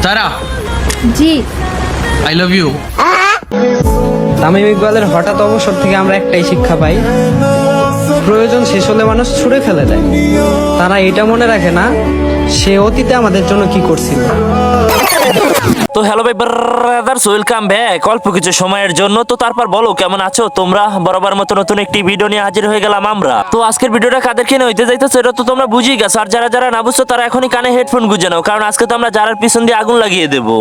তারা জি I love you. Tamim ইকবালের হঠাৎ অবসর থেকে আমরা একটাই শিক্ষা পাই, প্রয়োজন শেষ হলে মানুষ ছুঁড়ে ফেলে দেয়। তারা এটা মনে রাখে না সে অতীতে আমাদের জন্য কি করছিল। তো হ্যালো ভাই ব্রাদার্স, ওয়েলকাম ব্যাক অল্প কিছু সময়ের জন্য। তো তারপর বলো কেমন আছো তোমরা? বরাবর মতো নতুন একটি ভিডিও নিয়ে হাজির হয়ে গেলাম আমরা। তো আজকের ভিডিওটা কাদেরকে নিয়ে হইতে যাইতেছে এটা তো তোমরা বুঝেই গেছো। আর যারা যারা না বুঝছো তারা এখনই কানে হেডফোন গুঁজে নাও, কারণ আজকে তো আমরা যারার পিছন দিয়ে আগুন লাগিয়ে দেবো।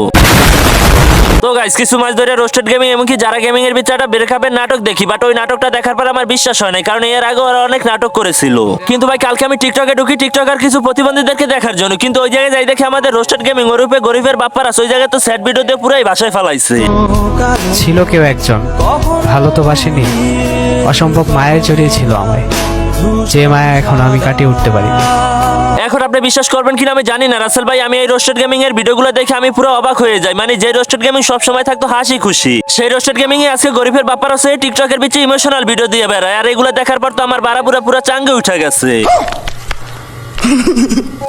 তো গাইস, কিছু মাস ধরে রোস্টেড গেমিং এমনকি যারা গেমিং এর ভিতরে একটা ব্রেকআপের নাটক দেখি, বাট ওই নাটকটা দেখার পর আমার বিশ্বাস হয় না, কারণ এর আগে ওরা অনেক নাটক করেছিল। কিন্তু ভাই কালকে আমি টিকটকে ঢুকি টিকটকার কিছু প্রতিবন্ধীদেরকে দেখার জন্য, কিন্তু ওই জায়গায় যাই দেখে আমাদের রোস্টেড গেমিং ওরূপে গরিবের বাপ্পারা ওই জায়গায় তো স্যাড ভিডিও দিয়ে পুরাই ভাষায় ফেলাইছে। ছিল কেউ একজন, ভালো তো বাসিনি, অসম্ভব মায়ের জড়িয়ে ছিল আমায়, যে মায়া এখন আমি কাটিয়ে উঠতে পারিনি। এখন আপনি বিশ্বাস করবেন কিনা আমি জানি না রাসেল ভাই, আমি এই রোস্টেড গেমিং এর ভিডিওগুলো দেখে আমি পুরো অবাক হয়ে যাই। মানে যে রোস্টেড গেমিং সব সময় থাকতো হাসি খুশি, সেই রোস্টেড গেমিং এ আজকে গরিবের বাপ্পার আছে টিকটকের পিছে ইমোশনাল ভিডিও দিয়ে বেড়ায়। আর এগুলো দেখার পর তো আমার বাড়াপুরা পুরো চাঙ্গে উঠে গেছে।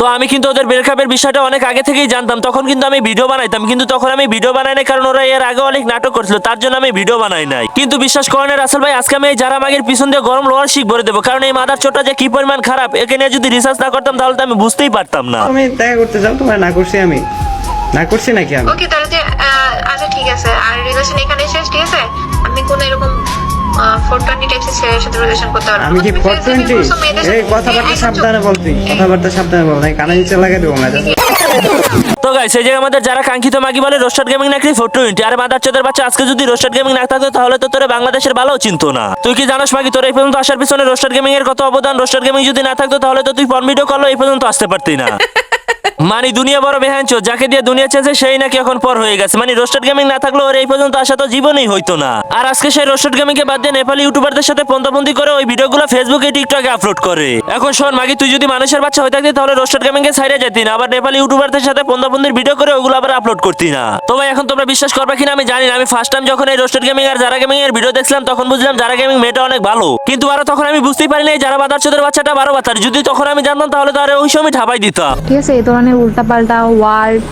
তো আমি কিন্তু ওদের ব্রেকআপের বিষয়টা অনেক আগে থেকেই জানতাম, তখন কিন্তু আমি ভিডিও বানাইতাম, কিন্তু তখন আমি ভিডিও বানাই নাই কারণ ওরা এর আগে অনেক নাটক করছিল, তার জন্য আমি ভিডিও বানাই নাই। কিন্তু বিশ্বাস করেন রাসেল ভাই, আজকে আমি এই যারা মাগের পিছন দিয়ে গরম লোহার শিখ ভরে দেবো, কারণ এই মাদার চোটা যে কি পরিমাণ খারাপ একে নিয়ে যদি রিসার্চ না করতাম তাহলে তো আমি বুঝতেই পারতাম না। আমি দেখা করতে যাও, তোমার না করছি আমি না করছি নাকি আমি? ওকে তাহলে যে আচ্ছা ঠিক আছে, আর রিলেশন এখানে শেষ, ঠিক আছে? আমি কোন এরকম 420 টাইপসের ছেলের সাথে রিলেশন করতে পারবো না। আমি কি 420? এই কথাবার্তা সাবধানে বলতি, কথাবার্তা সাবধানে বল, নাই কানে নিচে লাগাই দেবো না। তো গাইস, এই যে আমাদের যারা কাঙ্ক্ষিত মাগি বলে রোস্টার গেমিং নাকি 420, আর মাদার চোদের বাচ্চা আজকে যদি রোস্টার গেমিং না থাকতো তাহলে তো তোরে বাংলাদেশের ভালো চিনতো না। তুই কি জানোস মাগি, তোর এই পর্যন্ত আসার পিছনে রোস্টার গেমিং এর কত অবদান? রোস্টার গেমিং যদি না থাকতো তাহলে তো তুই ফোন ভিডিও করলো এই পর্যন্ত আসতে পারতি না। মানে দুনিয়া বড় বেহাঞ্চো, যাকে দিয়ে দুনিয়া চেয়েছে সেই নাকি এখন পর হয়ে গেছে। মানে রোস্টেড গেমিং না থাকলে ওর এই পর্যন্ত আসা তো জীবনেই হইতো না। আর আজকে সেই রোস্টেড গেমিং কে বাদ দিয়ে নেপালি ইউটিউবারদের সাথে পন্থাপন্থী করে ওই ভিডিওগুলো ফেসবুকে টিকটকে আপলোড করে। এখন শোন মাগি, তুই যদি মানুষের বাচ্চা হয়ে থাকতি তাহলে রোস্টেড গেমিং কে ছাইড়ে যেতি না, আবার নেপালি ইউটিউবারদের সাথে পন্থাপন্থীর ভিডিও করে ওগুলো আবার আপলোড করতি না। তো ভাই এখন তোমরা বিশ্বাস করবে কিনা আমি জানি না, আমি ফার্স্ট টাইম যখন এই রোস্টেড গেমিং আর যারা গেমিং এর ভিডিও দেখছিলাম তখন বুঝলাম যারা গেমিং মেয়েটা অনেক ভালো, কিন্তু আরো তখন আমি বুঝতেই পারিনি যারা বাদার চোদের বাচ্চাটা 12 বাতার। যদি তখন আমি জানতাম তাহলে তো আরে ওই সময় ঠাপাই দিতাম। ঠিক আছে, এই ধরনের উল্টাপাল্টা ওয়ার্ড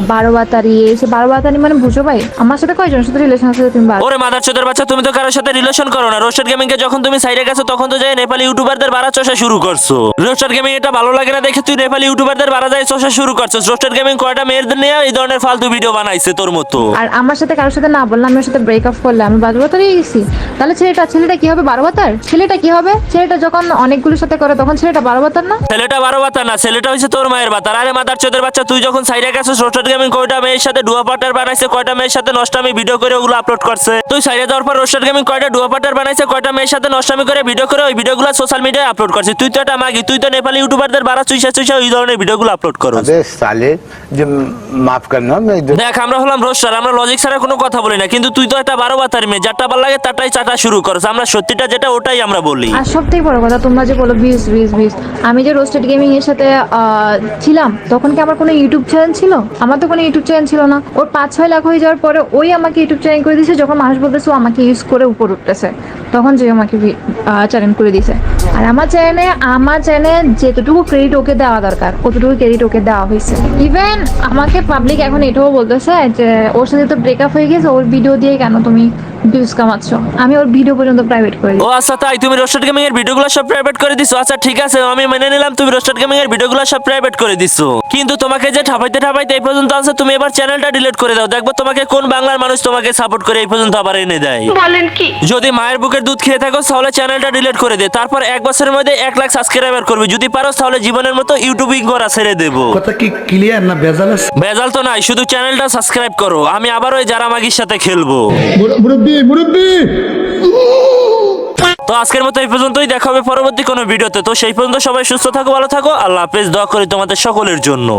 12 বাতারি, সে 12 বাতারি মানে বুঝো ভাই, আমার সাথে কয়জনের সাথে রিলেশন আছে তুমি? ওরে মাদার চোদের বাচ্চা, তুমি তো কারোর সাথে রিলেশন করো না। রোস্টার গেমিং কে যখন তুমি সাইডে গেছো তখন তো যাই নেপালি ইউটিউবারদের বাড়া চষা শুরু করছো। রোস্টার গেমিং এটা ভালো লাগে না দেখে তুই নেপালি ইউটিউবারদের বাড়া যায় চষা শুরু করছো। রোস্টার গেমিং কয়টা মেয়েদের নিয়ে এই ধরনের ফালতু ভিডিও বানাইছে তোর মতো। আর আমার সাথে কারোর সাথে না বললাম, আমার সাথে ব্রেকআপ করলে আমি 12 বাতারি গেছি, তাহলে ছেলেটা কি হবে 12 বাতার? ছেলেটা কি হবে? ছেলেটা যখন অনেকগুলোর সাথে করে তখন ছেলেটা 12 বাতার না? ছেলেটা 12 বাতার না, ছেলেটা হইছে তোর মায়ের বাতার। আরে মাদার চোদের বাচ্চা, তুই যখন সাইডে গেছো রোস্টার গেমিং কয়টা মেয়ের সাথে ডুয়া পার্টনার বানাইছে, কয়টা মেয়ের সাথে নষ্টামি ভিডিও করে ওগুলো আপলোড করছে। তুই সাইডে যাওয়ার পর রোস্টার গেমিং কয়টা ডুয়া পার্টনার বানাইছে, কয়টা মেয়ের সাথে নষ্টামি করে ভিডিও করে ওই ভিডিওগুলো সোশ্যাল মিডিয়ায় আপলোড করছে। তুই তো একটা মাগি, তুই তো নেপালি ইউটিউবারদের বাড়া চুইসা ওই ধরনের ভিডিওগুলো আপলোড করো। अबे साले जो माफ करना मैं দেখ আমরা হলাম রোস্টার, আমরা লজিক ছাড়া কোনো কথা বলি না, কিন্তু তুই তো একটা 12 বাতারি মেয়ে, যারটা ভালো লাগে তারটাই চাটা শুরু করছ। আমরা সত্যিটা যেটা ওটাই আমরা বলি। আর সব থেকে বড় কথা, তোমরা যে বলো 20 আমি যে রোস্টেড গেমিং এর সাথে ছিলাম তখন কি আমার কোনো ইউটিউব চ্যানেল ছিল? আমার তো কোনো ইউটিউব চ্যানেল ছিল না। ওর 5-6 লাখ হয়ে যাওয়ার পরে ওই আমাকে ইউটিউব চ্যানেল করে দিয়েছে। যখন মানুষ বলতেছে ও আমাকে ইউজ করে উপর উঠতেছে, তখন যে আমাকে চ্যানেল করে দিয়েছে। আর আমার চ্যানেলে যেতটুকু ক্রেডিট ওকে দেওয়া দরকার অতটুকু ক্রেডিট ওকে দেওয়া হয়েছে। ইভেন আমাকে পাবলিক এখন এটাও বলতেছে যে ওর সাথে তো ব্রেকআপ হয়ে গেছে, ওর ভিডিও দিয়ে কেন তুমি ভিউজ কামাচ্ছ? আমি ওর ভিডিও পর্যন্ত প্রাইভেট করে ও আচ্ছা, তাই তুমি রোস্টার গেমিং এর ভিডিওগুলো সব প্রাইভেট করে দিছো? আচ্ছা ঠিক আছে, আমি মেনে নিলাম তুমি রোস্টার গেমিং এর ভিডিওগুলো সব প্রাইভেট করে দিছো, কিন্তু তোমাকে যে ঠাপাইতে এই পর্যন্ত আছে, তুমি এবার চ্যানেলটা ডিলিট করে দাও। দেখবো তোমাকে কোন বাংলার মানুষ তোমাকে সাপোর্ট করে এই পর্যন্ত আবার এনে দেয়। বলেন কি? যদি মায়ের বুকের দুধ খেয়ে থাকো তাহলে চ্যানেলটা ডিলিট করে দে, তারপর 1 বছরের মধ্যে 1 লাখ সাবস্ক্রাইবার করবি। যদি পারো তাহলে জীবনের মতো ইউটিউবিং করা ছেড়ে দেবো। কথা কি ক্লিয়ার না ভেজাল আছে? ভেজাল তো নাই, শুধু চ্যানেলটা সাবস্ক্রাইব করো। আমি আবার ওই যারা মাগির সাথে খেলবো। মুরব্বি তো আজকের মতো এই পর্যন্তই, দেখা হবে পরবর্তী কোনো ভিডিওতে। তো সেই পর্যন্ত সবাই সুস্থ থাকো, ভালো থাকো, আল্লাহ হাফেজ। দোয়া করি তোমাদের সকলের জন্য।